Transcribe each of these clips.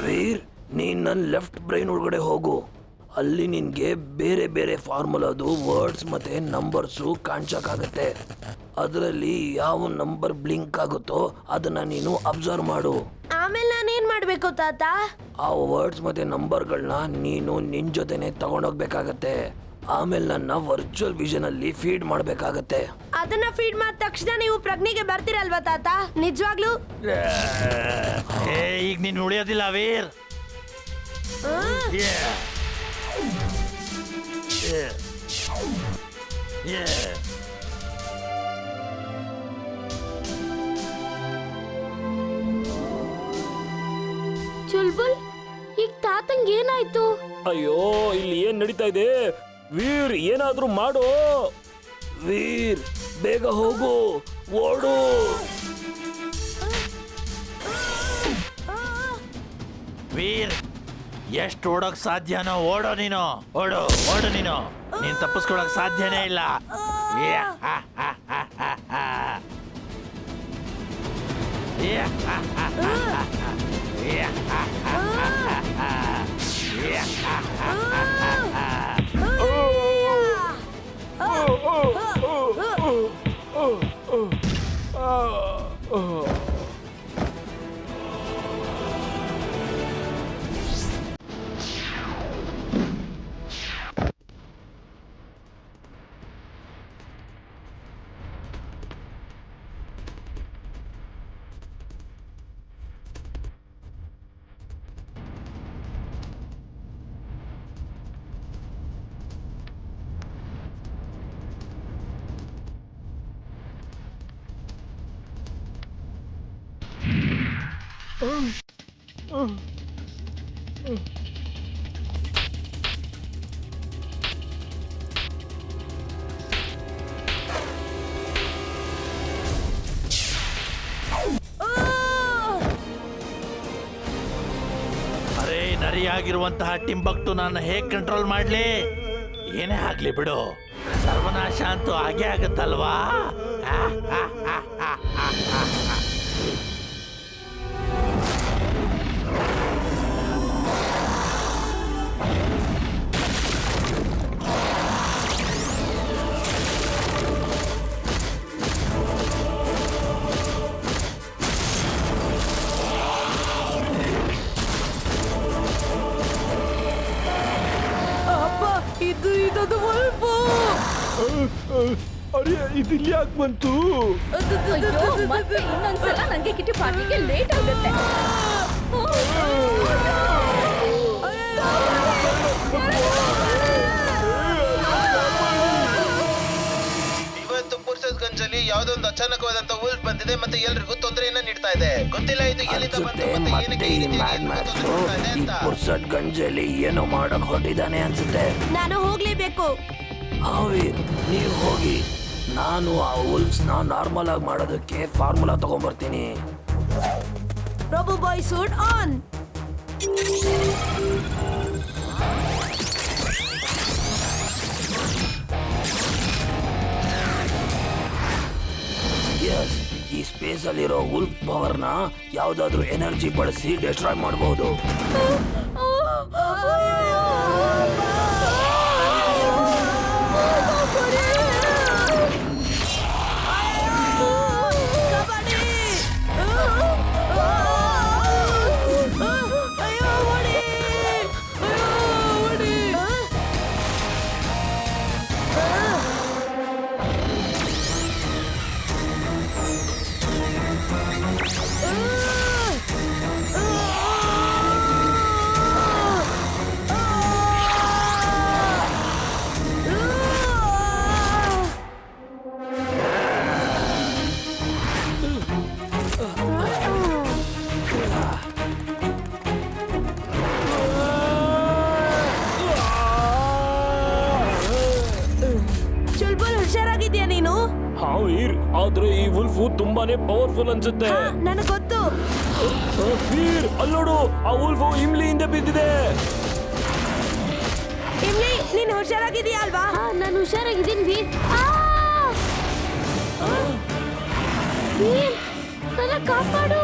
ವೀರ್, ನೀನ್ ನನ್ನ left brain ಒಳಗಡೆ ಹೋಗು. ಅಲ್ಲಿ ನಿನ್ಗೆ ಬೇರೆ ಬೇರೆ ಫಾರ್ಮುಲಾದು ವರ್ಡ್ಸ್ ಮತ್ತೆ ನಂಬರ್ಸು ಕಾಣಿಸಕ್ಕಾಗತ್ತೆ. ಅದರಲ್ಲಿ ಯಾವ ನಂಬರ್ ಬ್ಲಿಂಕ್ ಆಗುತ್ತೋ ಅದನ್ನ ನೀನು ಅಬ್ಸರ್ವ್ ಮಾಡು. ಆಮೇಲೆ ನಾನೇನ್ ಮಾಡ್ಬೇಕು ತಾತ? ಆ ವರ್ಡ್ಸ್ ಮತ್ತೆ ನಂಬರ್ಗಳನ್ನ ನೀನು ನಿನ್ ಜೊತೆನೆ ತಗೊಂಡೋಗ್ಬೇಕಾಗತ್ತೆ. ಆಮೇಲೆ ನನ್ನ ವರ್ಚುವಲ್ ವಿಷನ್ ಅಲ್ಲಿ ಫೀಡ್ ಮಾಡ್ಬೇಕಾಗತ್ತೆ. ಅದನ್ನ ಫೀಡ್ ಮಾಡಿದ ತಕ್ಷಣ ನೀವು ಪ್ರಜ್ಞೆಗೆ ಬರ್ತೀರಲ್ವಾ ತಾತ? ನಿಜವಾಗ್ಲೂ? ಈಗ ನೀನು ಉಳಿಯೋದಿಲ್ಲ ವೀರ್. ಚುಲ್ಬುಲ್, ಈಗ ತಾತಂಗ್ ಏನಾಯ್ತು? ಅಯ್ಯೋ, ಇಲ್ಲಿ ಏನ್ ನಡೀತಾ ಇದೆ? ವೀರ್, ಏನಾದ್ರೂ ಮಾಡೋ. ವೀರ್, ಬೇಗ ಹೋಗು, ಓಡು. ವೀರ್, ಎಷ್ಟು ಓಡೋಕ್ ಸಾಧ್ಯನೋ ಓಡೋ ನೀನು. ಓಡು ನೀನು. ನೀನ್ ತಪ್ಪಿಸ್ಕೊಳಕ್ ಸಾಧ್ಯನೇ ಇಲ್ಲ. ಅರೇ, ನರಿಯಾಗಿರುವಂತಹ ಟಿಂಬಕ್ಟು ನಾನು ಹೇಗ್ ಕಂಟ್ರೋಲ್ ಮಾಡ್ಲಿ? ಏನೇ ಆಗ್ಲಿ ಬಿಡು, ಸರ್ವನಾಶ ಅಂತೂ ಆಗೇ ಆಗತ್ತಲ್ವಾ? ಅರೆ, ಇದಿಲ್ಲಿ ಯಾಕೆ ಬಂತು? ಮತ್ತೆ ಇನ್ನೊಂದ್ಸಲ ನಂಗೆ ಕಿಟಿ ಪಾರ್ಟಿಗೆ ಲೇಟ್ ಆಗುತ್ತೆ. ಇವತ್ತು ಪುರ್ಸತ್ಗಂಜಲ್ಲಿ ಯಾವುದೊಂದು ಅಚಾನಕವಾದಂತ ವುಲ್ಫ್ ಬಂದಿದೆ ಮತ್ತೆ ಎಲ್ರಿಗೂ ತೊಂದರೆಯನ್ನ ನೀಡ್ತಾ ಇದೆ. ಗೊತ್ತಿಲ್ಲ ಇದು ಎಲ್ಲಿಂದ ಬಂತು ಮತ್ತೆ ಏನಕ್ಕೆ ಈ ರೀತಿ ಪುರ್ಸತ್ ಗಂಜಲ್ಲಿ ಏನೋ ಮಾಡಕ್ ಹೊಟ್ಟಿದ್ದಾನೆ ಅನ್ಸುತ್ತೆ. ನಾನು ಹೋಗ್ಲೇಬೇಕು. ವೀರ್, ನೀವು ಹೋಗಿ. ನಾನು ಆ ವುಲ್ಫ್ಸ್ನ ನಾರ್ಮಲ್ ಆಗಿ ಮಾಡೋದಕ್ಕೆ ಫಾರ್ಮುಲಾ ತಗೊಂಡ್ಬರ್ತೀನಿ. Robo boy suit on. Yes, ಈ ಸ್ಪೇಸ್ ಅಲ್ಲಿರೋ ವುಲ್ಫ್ ಪವರ್ನ ಯಾವ್ದಾದ್ರು ಎನರ್ಜಿ ಬಳಸಿ ಡಿಸ್ಟ್ರಾಯ್ ಮಾಡಬಹುದು. ವೀರ್, ಆದ್ರೆ ಈ ವುಲ್ಫ್ ತುಂಬಾನೇ ಪವರ್ಫುಲ್ ಅನ್ಸುತ್ತೆ. ನನಗೆ ಗೊತ್ತು. ವೀರ್, ಅಲ್ಲೋಡು, ಆ ವುಲ್ಫ್ ಇಮ್ಲಿ ಹಿಂದೆ ಬಿದ್ದಿದೆ. ಇಮ್ಲಿ, ನೀನು ಹುಷಾರಾಗಿದೀಯ ಅಲ್ವಾ? ನಾನು ಹುಷಾರಾಗಿದ್ದೀನಿ ವೀರ್. ವೀರ್, ನನ್ನ ಕಾಪಾಡು.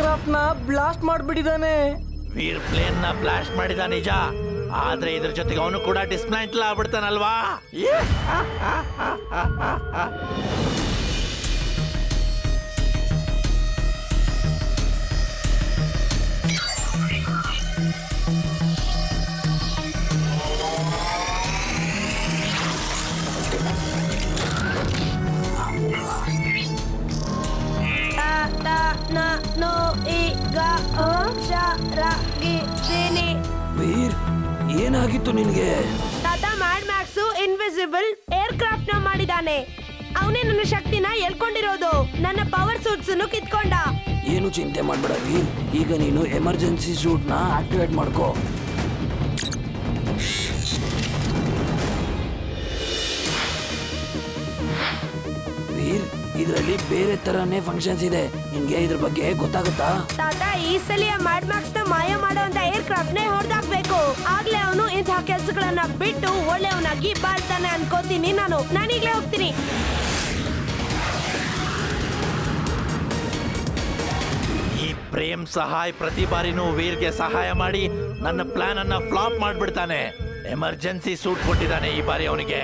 ಕ್ರಾಫ್ಟ್ ನ ಬ್ಲಾಸ್ಟ್ ಮಾಡ್ಬಿಟ್ಟಿದಾನೆ. ವೀರ್ ಪ್ಲೇನ್ ನ ಬ್ಲಾಸ್ಟ್ ಮಾಡಿದ ನಿಜ, ಆದ್ರೆ ಇದ್ರ ಜೊತೆಗೆ ಅವನು ಕೂಡ ಡಿಸ್ಮ್ಯಾಂಟಲ್ ಆಗ್ಬಿಡ್ತಾನಲ್ವಾ? ನಾನು ಈಗ ಹುಷಾರಾಗಿದ್ದೀನಿ. ವೀರ್, ಏನಾಗಿತ್ತು ನಿನ್ಗೆ? ತಾತ, mad Max invisible air craft ನ ಮಾಡಿದಾನೆ. ಅವನೇ ನನ್ನ ಶಕ್ತಿನ ಎಳ್ಕೊಂಡಿರೋದು. ನನ್ನ ಪವರ್ ಸೂಟ್ಸ್ ಕಿತ್ಕೊಂಡ. ಏನು ಚಿಂತೆ ಮಾಡ್ಬೇಡ ವೀರ್, ಈಗ ನೀನು ಎಮರ್ಜೆನ್ಸಿ ಸೂಟ್ ನ ಆಕ್ಟಿವೇಟ್ ಮಾಡ್ಕೋ. ವೀರ್, ಇದರಲ್ಲಿ ಬೇರೆ ತರನೇ ಫಂಕ್ಷನ್ಸ್ ಇದೆ, ನಿನ್ಗೆ ಇದ್ರ ಬಗ್ಗೆ ಗೊತ್ತಾಗುತ್ತಾ? ತಾತ, ಈ ಸಲ ಮ್ಯಾಡ್ ಮ್ಯಾಕ್ಸ್ ನ ಮಾಯ ಮಾಡುವಂತ ಏರ್ ಕ್ರಾಫ್ಟ್ ನೇ ಹೊಡೆದಾಕ್ಬೇಕು. ಆಗ್ಲೇ ಅವನು ಇಂತಹ ಕೆಲ್ಸಗಳನ್ನ ಬಿಟ್ಟು ಒಳ್ಳೆಯವನಾಗಿ ಬಾಳ್ತಾನೆ ಅನ್ಕೋತೀನಿ. ನಾನೀಗ್ಲೇ ಹೋಗ್ತೀನಿ. ಈ ಪ್ರೇಮ್ ಸಹಾಯ್ ಪ್ರತಿ ಬಾರಿನೂ ವೀರ್ಗೆ ಸಹಾಯ ಮಾಡಿ ನನ್ನ ಪ್ಲಾನ್ ಅನ್ನ ಫ್ಲಾಪ್ ಮಾಡ್ಬಿಡ್ತಾನೆ. ಎಮರ್ಜೆನ್ಸಿ ಸೂಟ್ ಕೊಟ್ಟಿದ್ದಾನೆ ಈ ಬಾರಿ ಅವನಿಗೆ.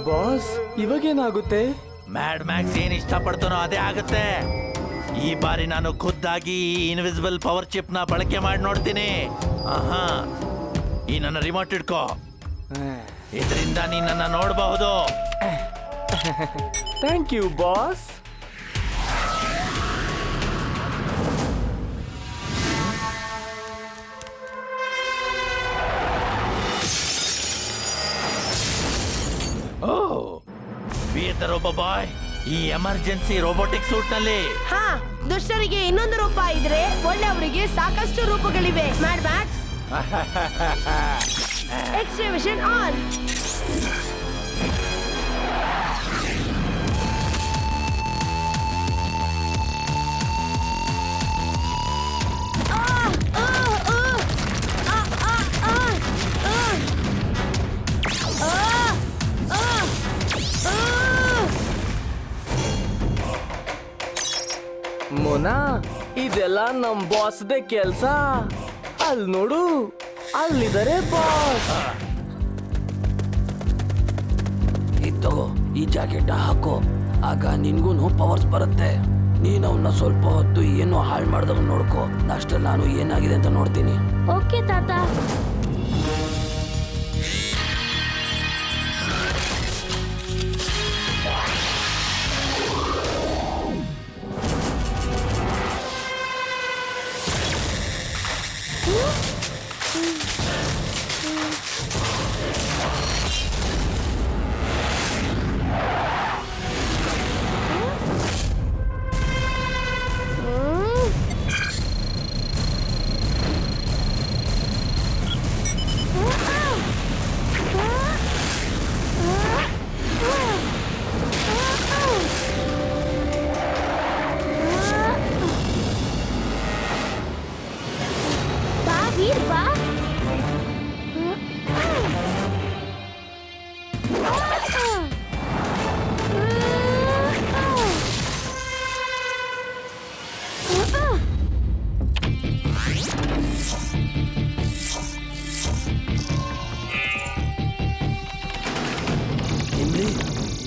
ಬಾಸ್, ಇವಾಗೇನಾಗುತ್ತೆ? ಮ್ಯಾಡ್ ಮ್ಯಾಕ್ಸ್ ಏನ್ ಇಷ್ಟಪಡ್ತಾನೋ ಅದೇ ಆಗುತ್ತೆ. ಈ ಬಾರಿ ನಾನು ಖುದ್ದಾಗಿ ಈ ಇನ್ವಿಸಿಬಲ್ ಪವರ್ ಚಿಪ್ ನ ಬಳಕೆ ಮಾಡಿ ನೋಡ್ತೀನಿ. ಆಹಾ, ಈ ನನ್ನ ರಿಮೋಟ್ ಇಟ್ಕೋ, ಇದರಿಂದ ನೀ ನನ್ನ ನೋಡಬಹುದು. Thank you boss. ಓ, ವೀರ್ ರೋಬೋ ಬಾಯ್, ಈ ಎಮರ್ಜೆನ್ಸಿ ರೋಬೋಟಿಕ್ ಸೂಟ್ ನಲ್ಲಿ ಹಾ, ದುಷ್ಟರಿಗೆ ಇನ್ನೊಂದು ರೂಪ ಇದ್ರೆ ಒಳ್ಳೆಯವರಿಗೆ ಸಾಕಷ್ಟು ರೂಪಗಳಿವೆ. Mad max extravision on. Mona, ಇದೆಲ್ಲ ನಮ್ ಬಾಸ್ದೇ ಕೆಲ್ಸ. ಅಲ್ಲಿ ನೋಡು, ಅಲ್ಲಿದ್ದಾರೆ ಬಾಸ್. ಇದ್ ತಗೋ, ಈ ಜಾಕೆಟ್ ಹಾಕೋ, ಆಗ ನಿನ್ಗೂ ಪವರ್ಸ್ ಬರುತ್ತೆ. ನೀನ್ ಅವನ್ನ ಸ್ವಲ್ಪ ಹೊತ್ತು ಏನು ಹಾಳು ಮಾಡ್ದಾಗ ನೋಡ್ಕೋ. ಅಷ್ಟಲ್ಲಿ ನಾನು ಏನಾಗಿದೆ ಅಂತ ನೋಡ್ತೀನಿ. ಓಕೆ ತಾತ.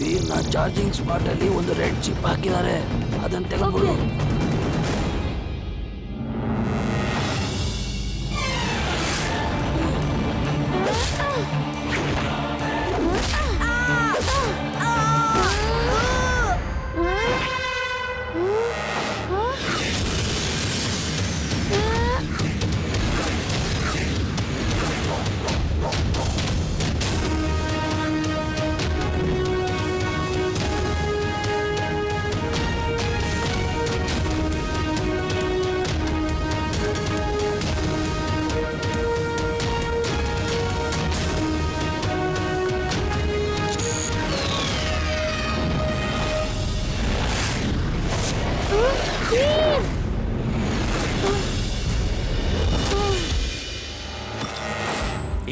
ವೀರ್ನ ಚಾರ್ಜಿಂಗ್ ಸ್ಪಾಟ್ ಅಲ್ಲಿ ಒಂದು ರೆಡ್ ಚಿಪ್ ಹಾಕಿದ್ದಾರೆ, ಅದನ್ನ ತೆಗೆದುಬಿಡು.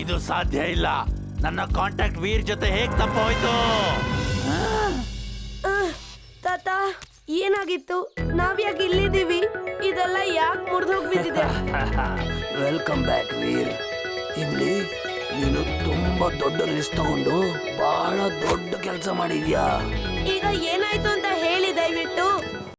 ಇದು ಸಾಧ್ಯ ಇಲ್ಲ. ನನ್ನ ಕಾಂಟ್ಯಾಕ್ಟ್ ವೀರ್ ಜೊತೆ ಹೇಗ್ ತಪ್ಪೋಯ್ತು? ತಾತ, ಏನಾಗಿತ್ತು? ನಾವ್ಯಾಕೆ ಇಲ್ಲಿದ್ದೀವಿ? ಇದೆಲ್ಲ ಯಾಕೆ ಮುರಿದೋಗ್ ಬಿದ್ದಿದೆ? ವೆಲ್ಕಮ್ ಬ್ಯಾಕ್ ವೀರ್. ಇಮ್ಲಿ, ನೀನು ತುಂಬಾ ದೊಡ್ಡ ರಿಸ್ಕ್ ತಗೊಂಡು ಬಹಳ ದೊಡ್ಡ ಕೆಲಸ ಮಾಡಿದ್ಯಾ. ಈಗ ಏನಾಯ್ತು ಅಂತ